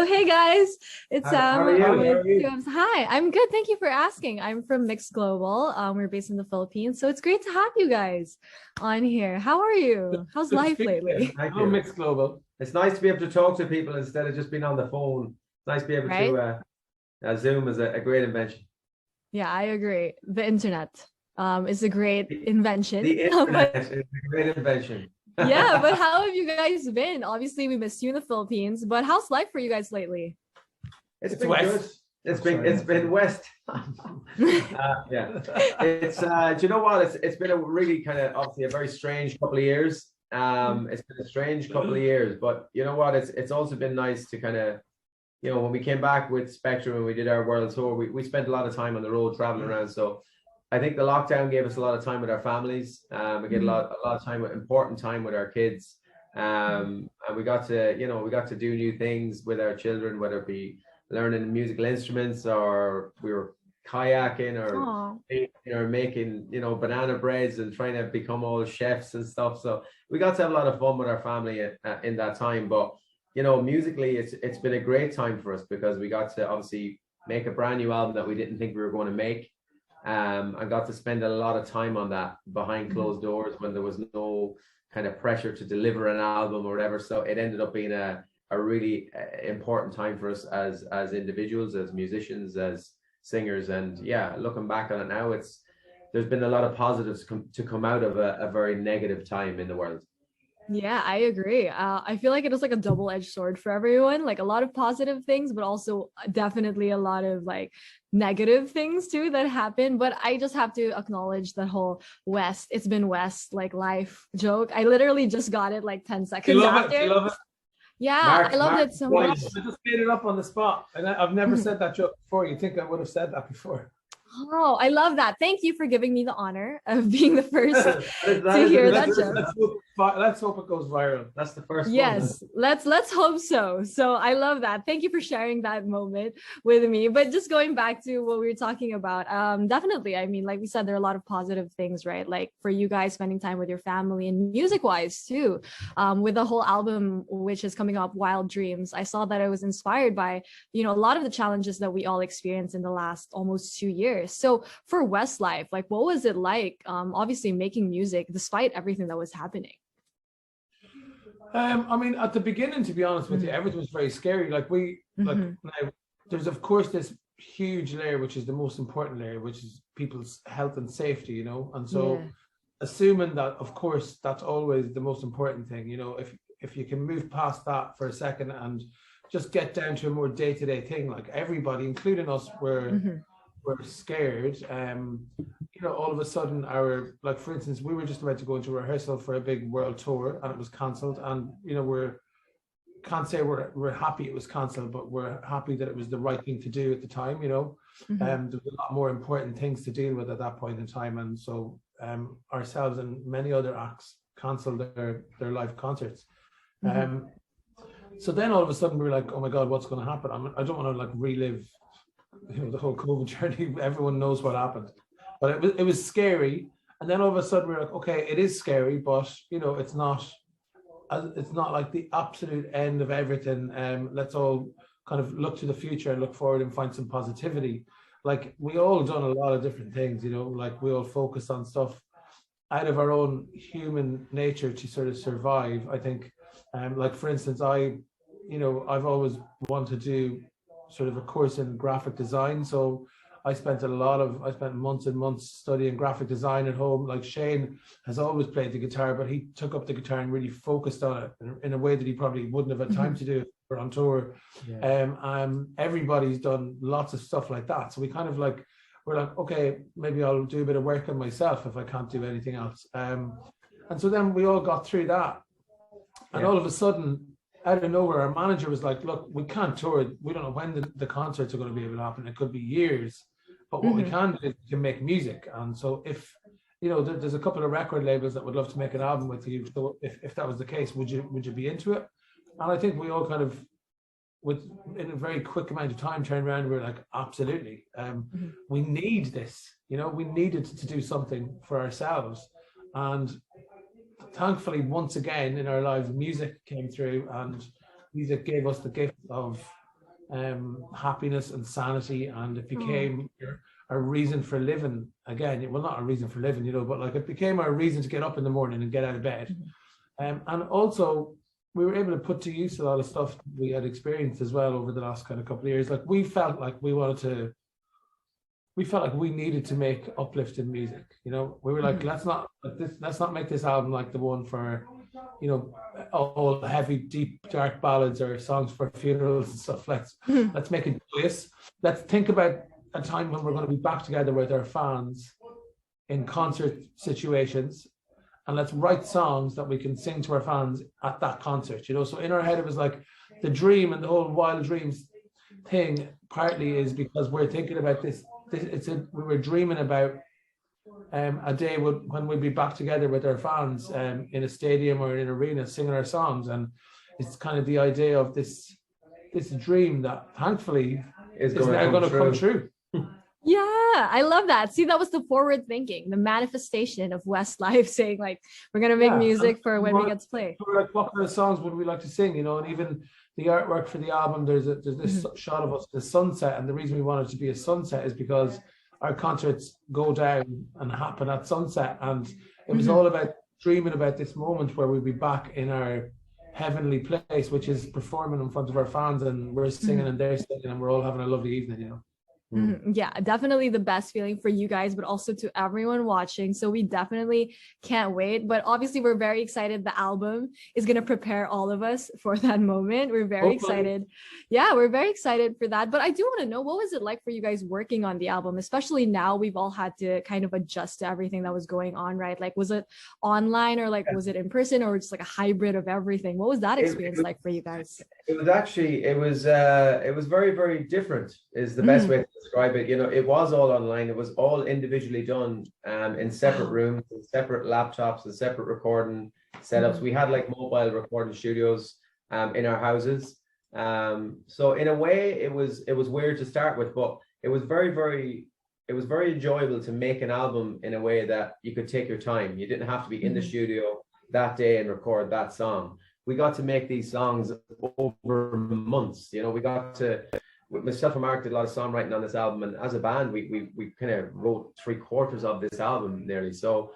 Hey guys, it's How Sam are you? How with are you? Hi, I'm good. Thank you for asking. I'm from Mixed Global. We're based in the Philippines, so it's great to have you guys on here. How are you? How's Good to life speak to you. lately? Thank Hello, you. Mixed Global. It's nice to be able to talk to people instead of just being on the phone. It's nice to be able Right? to Zoom is a great invention. Yeah, I agree. The internet is a great invention. The internet But is a great invention. yeah, but how have you guys been? Obviously, we missed you in the Philippines, but how's life for you guys lately? It's It's been good. West. It's been West. Yeah. It's do you know what? It's been a really kind of obviously a very strange couple of years. It's been a strange couple of years, but you know what? It's also been nice to kind of, when we came back with Spectrum and we did our world tour, we spent a lot of time on the road traveling around. So I think the lockdown gave us a lot of time with our families. We get a lot of time with important time with our kids. And we got to do new things with our children, whether it be learning musical instruments or we were kayaking Aw. or making, banana breads and trying to become all chefs and stuff. So we got to have a lot of fun with our family in that time. But musically, it's been a great time for us because we got to obviously make a brand new album that we didn't think we were going to make. I got to spend a lot of time on that behind closed doors when there was no kind of pressure to deliver an album or whatever. So it ended up being a really important time for us as individuals, as musicians, as singers. And yeah, looking back on it now, there's been a lot of positives to come out of a very negative time in the world. Yeah, I agree. I feel like it was like a double-edged sword for everyone, like a lot of positive things, but also definitely a lot of like negative things too that happened. But I just have to acknowledge that whole West, it's been West like life joke. I literally just got it like 10 You seconds love it? after. You love it? Yeah, I Mark, loved Mark, it so I much. just made it up on the spot. And I've never said that joke before. You think I would have said that before? Oh, I love that. Thank you for giving me the honor of being the first that to is hear a, that Let's, joke. let's hope it goes viral. that's the first one. Yes, let's hope so. So I love that. Thank you for sharing that moment with me. But just going back to what we were talking about, definitely. I mean, like we said, there are a lot of positive things, right? Like for you guys spending time with your family and music-wise too. With the whole album, which is coming up, Wild Dreams, I saw that I was inspired by, a lot of the challenges that we all experienced in the last almost 2 years. So for Westlife, like what was it like? Obviously making music despite everything that was happening. I mean, at the beginning, to be honest with you, everything was very scary. Like now, there's of course this huge layer, which is the most important layer, which is people's health and safety, And so, assuming that, of course, that's always the most important thing, if you can move past that for a second and just get down to a more day-to-day thing, like everybody, including us, were scared. All of a sudden like for instance, we were just about to go into rehearsal for a big world tour and it was cancelled, and can't say we're happy it was cancelled, but we're happy that it was the right thing to do at the time. There was a lot more important things to deal with at that point in time, and so ourselves and many other acts cancelled their live concerts. So then all of a sudden we were like, oh my god, what's going to happen? I don't want to like relive the whole COVID journey. Everyone knows what happened, but it was scary. And then all of a sudden we're like, okay, it is scary, but it's not like the absolute end of everything. Let's all kind of look to the future and look forward and find some positivity. Like we all done a lot of different things, like we all focus on stuff out of our own human nature to sort of survive. I think, like for instance, I've always wanted to do sort of a course in graphic design. So I spent months and months studying graphic design at home. Like Shane has always played the guitar, but he took up the guitar and really focused on it in a way that he probably wouldn't have had time to do if we're on tour. Everybody's done lots of stuff like that. So we're like, okay, maybe I'll do a bit of work on myself if I can't do anything else. And so then we all got through that. And all of a sudden, out of nowhere, our manager was like, look, we can't tour. We don't know when the concerts are going to be able to happen. It could be years. But what we can do is we can make music. And so if, there's a couple of record labels that would love to make an album with you. So if that was the case, would you be into it? And I think we all kind of, in a very quick amount of time, turned around and we were like, absolutely. We need this. We needed to do something for ourselves. And thankfully, once again in our lives, music came through, and music gave us the gift of happiness and sanity, and it became a reason for living again. Well, not a reason for living, you know, but like it became a reason to get up in the morning and get out of bed. And also we were able to put to use a lot of stuff we had experienced as well over the last kind of couple of years. Like we felt like we needed to make uplifting music, you know. We were like, let's not make this album like the one for, you know, all heavy, deep, dark ballads or songs for funerals and stuff. Let's make it joyous. Let's think about a time when we're going to be back together with our fans in concert situations, and let's write songs that we can sing to our fans at that concert, you know. So in our head, it was like the dream, and the whole Wild Dreams thing partly is because we're thinking about this. We were dreaming about a day when we'd be back together with our fans in a stadium or in an arena singing our songs, and it's kind of the idea of this dream that thankfully is now going to come true. Yeah, I love that. See, that was the forward thinking, the manifestation of Westlife saying like, we're going to make music for when we get to play. Like, what kind of songs would we like to sing, you know? And even the artwork for the album, there's this shot of us, the sunset, and the reason we want it to be a sunset is because our concerts go down and happen at sunset, and it was all about dreaming about this moment where we'll be back in our heavenly place, which is performing in front of our fans, and we're singing and they're singing, and we're all having a lovely evening, you know. Yeah, definitely the best feeling for you guys, but also to everyone watching. So we definitely can't wait. But obviously, we're very excited. The album is going to prepare all of us for that moment. We're very excited. Yeah, we're very excited for that. But I do want to know, what was it like for you guys working on the album, especially now we've all had to kind of adjust to everything that was going on, right? Like, was it online, or like, was it in person, or just like a hybrid of everything? What was that experience like for you guys? It was very, very different is the best way to describe it. You know, it was all online. It was all individually done in separate rooms, and separate laptops, and separate recording setups. We had like mobile recording studios in our houses. So in a way, it was weird to start with, but it was very enjoyable to make an album in a way that you could take your time. You didn't have to be in the studio that day and record that song. We got to make these songs over months. You know, we got to, myself and Mark did a lot of songwriting on this album, and as a band, we kind of wrote 3/4 of this album nearly. So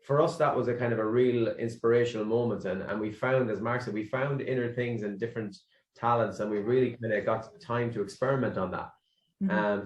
for us, that was a kind of a real inspirational moment, and we found, as Mark said, we found inner things and different talents, and we really kind of got time to experiment on that,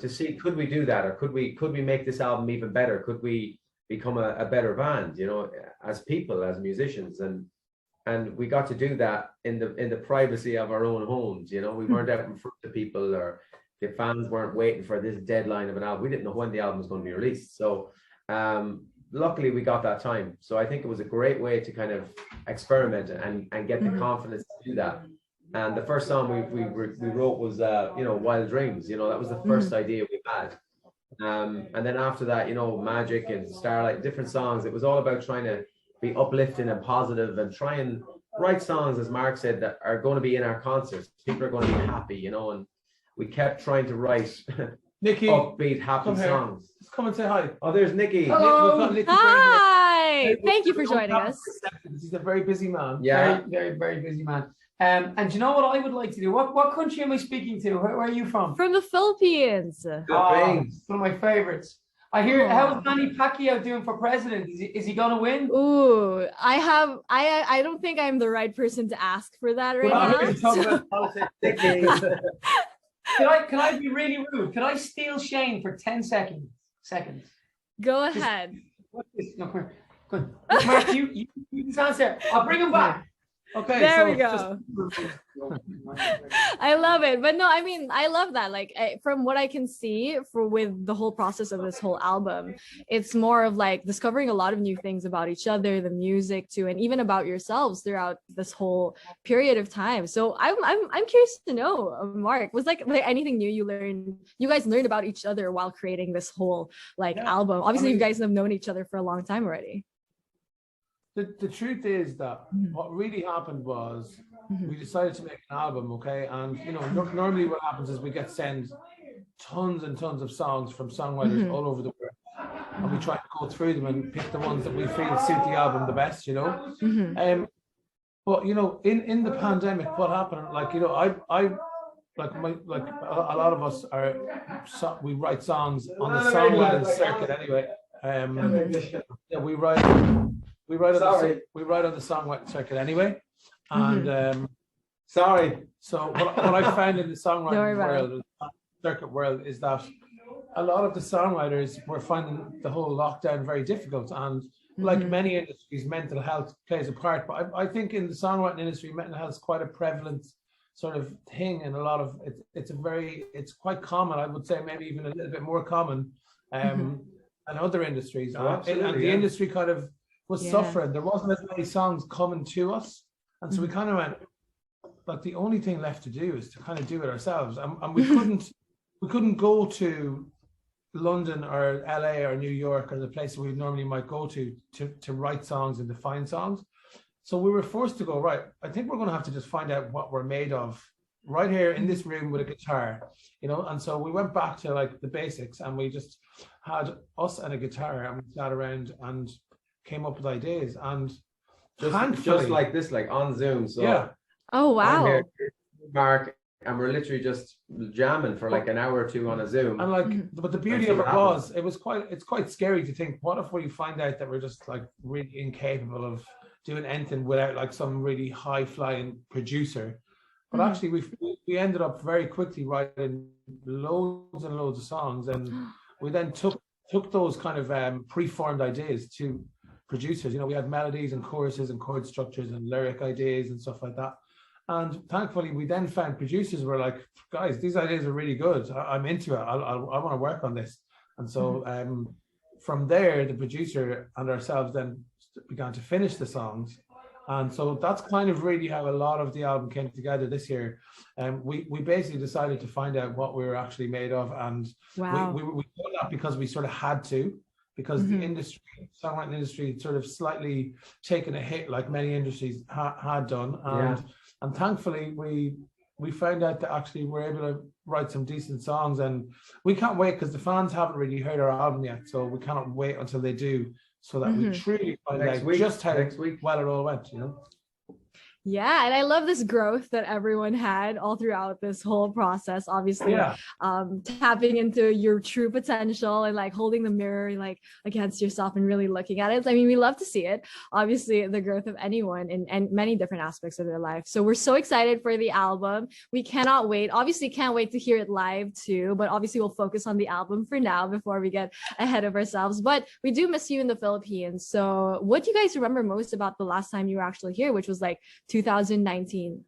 to see, could we do that, or could we make this album even better? Could we become a better band, you know, as people, as musicians, and we got to do that in the privacy of our own homes. You know, we weren't out in front of people, or the fans weren't waiting for this deadline of an album. We didn't know when the album was going to be released. So luckily we got that time. So I think it was a great way to kind of experiment and get the confidence to do that. And the first song we wrote was, you know, Wild Dreams. You know, that was the first idea we had. And then after that, you know, Magic and Starlight, different songs. It was all about trying to be uplifting and positive, and try and write songs, as Mark said, that are going to be in our concerts. People are going to be happy, you know, and we kept trying to write Nikki, upbeat, happy songs. Just come and say hi. Oh, there's Nikki. Hello. Hi. Thank you for joining us. He's a very busy man. Yeah. Very, very busy man. And you know what I would like to do? What country am I speaking to? Where are you from? From the Philippines. Good It's one of my favorites. I hear, how's Manny Pacquiao doing for president? Is he gonna win? Ooh, I don't think I'm the right person to ask for that right now. Can I be really rude? Could I steal Shane for 10 seconds? Go ahead. What's this? No, come on. Mark, you just answer. I'll bring him back. Okay, there we go. I love it. But no, I mean, I love that. Like, from what I can see with the whole process of this whole album, it's more of like discovering a lot of new things about each other, the music too, and even about yourselves throughout this whole period of time. So I'm curious to know, Mark, was like anything new you guys learned about each other while creating this whole album? Obviously, you guys have known each other for a long time already. The truth is that what really happened was we decided to make an album, okay? And, you know, normally what happens is we get sent tons and tons of songs from songwriters all over the world. And we try to go through them and pick the ones that we feel suit the album the best, you know? But, you know, in the pandemic, what happened, like, you know, a lot of us we write songs on the songwriting circuit anyway. Yeah, we write on the songwriting circuit anyway, and sorry. So what I found in the songwriting world, circuit world, is that a lot of the songwriters were finding the whole lockdown very difficult, and like many industries, mental health plays a part. But I think in the songwriting industry, mental health is quite a prevalent sort of thing, and a lot of it's quite common. I would say maybe even a little bit more common than other industries. And the industry kind of was suffering. There wasn't as many songs coming to us, and so we kind of went, like, the only thing left to do is to kind of do it ourselves, and we couldn't go to London or LA or New York or the places we normally might go to write songs and to find songs. So we were forced to go, right, I think we're going to have to just find out what we're made of right here in this room with a guitar, you know. And so we went back to like the basics, and we just had us and a guitar, and we sat around and came up with ideas, and just like this, like on Zoom. So yeah. Oh wow. I'm here, Mark, and we're literally just jamming for like an hour or two on a Zoom. And like, but the beauty of it was, it's quite scary to think, what if we find out that we're just like really incapable of doing anything without like some really high flying producer? But actually we ended up very quickly writing loads and loads of songs, and we then took those kind of preformed ideas to producers. You know, we had melodies and choruses and chord structures and lyric ideas and stuff like that. And thankfully, we then found producers who were like, guys, these ideas are really good. I'm into it. I want to work on this. And so from there, the producer and ourselves then began to finish the songs. And so that's kind of really how a lot of the album came together this year. We basically decided to find out what we were actually made of. And we did that because we sort of had to, because the industry, songwriting industry, sort of slightly taken a hit like many industries had done. And thankfully, we found out that actually we're able to write some decent songs, and we can't wait because the fans haven't really heard our album yet. So we cannot wait until they do, so that we truly find out just how well it all went, you know? Yeah, and I love this growth that everyone had all throughout this whole process. Obviously, tapping into your true potential and like holding the mirror like against yourself and really looking at it. I mean, we love to see it. Obviously, the growth of anyone in many different aspects of their life. So we're so excited for the album. We cannot wait. Obviously, can't wait to hear it live too. But obviously, we'll focus on the album for now before we get ahead of ourselves. But we do miss you in the Philippines. So what do you guys remember most about the last time you were actually here, which was like 2019?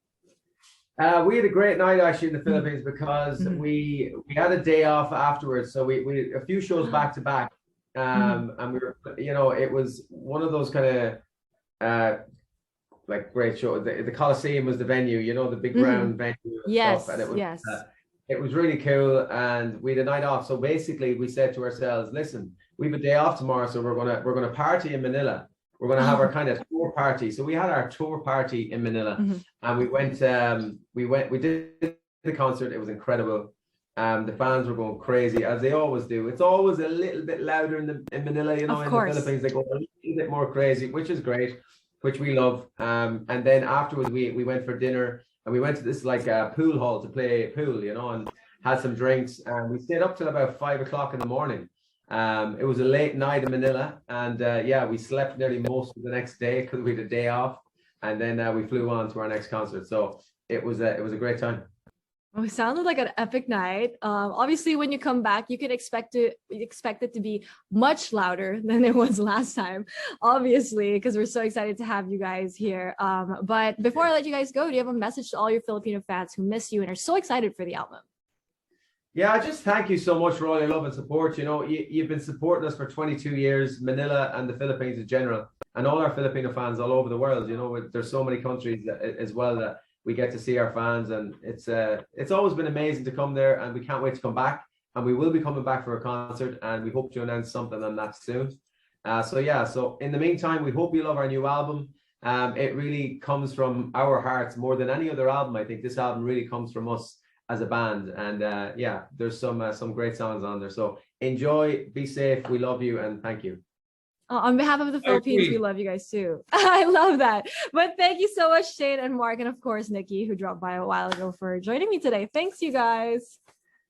We had a great night actually in the Philippines because we had a day off afterwards. So we a few shows back to back. And we were, you know, it was one of those kind of like great shows. The Coliseum was the venue, you know, the big round venue and stuff. And it was really cool, and we had a night off. So basically we said to ourselves, listen, we have a day off tomorrow, so we're gonna party in Manila. We're going to have our kind of tour party. So we had our tour party in Manila, and we did the concert. It was incredible. The fans were going crazy, as they always do. It's always a little bit louder in Manila, you know, in the Philippines. They go a little bit more crazy, which is great, which we love. And then afterwards, we went for dinner, and we went to this like pool hall to play pool, you know, and had some drinks. And we stayed up till about 5 o'clock in the morning. It was a late night in Manila, and we slept nearly most of the next day because we had a day off, and then we flew on to our next concert. So it was a great time. Oh, it sounded like an epic night. Obviously, when you come back, you can expect it to be much louder than it was last time, obviously, because we're so excited to have you guys here. But before I let you guys go, do you have a message to all your Filipino fans who miss you and are so excited for the album? Yeah, just thank you so much for all your love and support. You know, you've been supporting us for 22 years, Manila and the Philippines in general, and all our Filipino fans all over the world. You know, there's so many countries as well that we get to see our fans, and it's always been amazing to come there, and we can't wait to come back. And we will be coming back for a concert, and we hope to announce something on that soon. So in the meantime, we hope you love our new album. It really comes from our hearts more than any other album. I think this album really comes from us as a band, and there's some great songs on there. So enjoy, be safe, we love you, and thank you. On behalf of the I Philippines, we agree. love you guys too. I love that. But thank you so much, Shane and Mark, and of course, Nikki, who dropped by a while ago for joining me today. Thanks, you guys.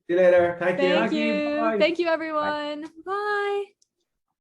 See you later. Thank you. Thank Thank you. you. Bye. Thank you, Bye. everyone. Bye.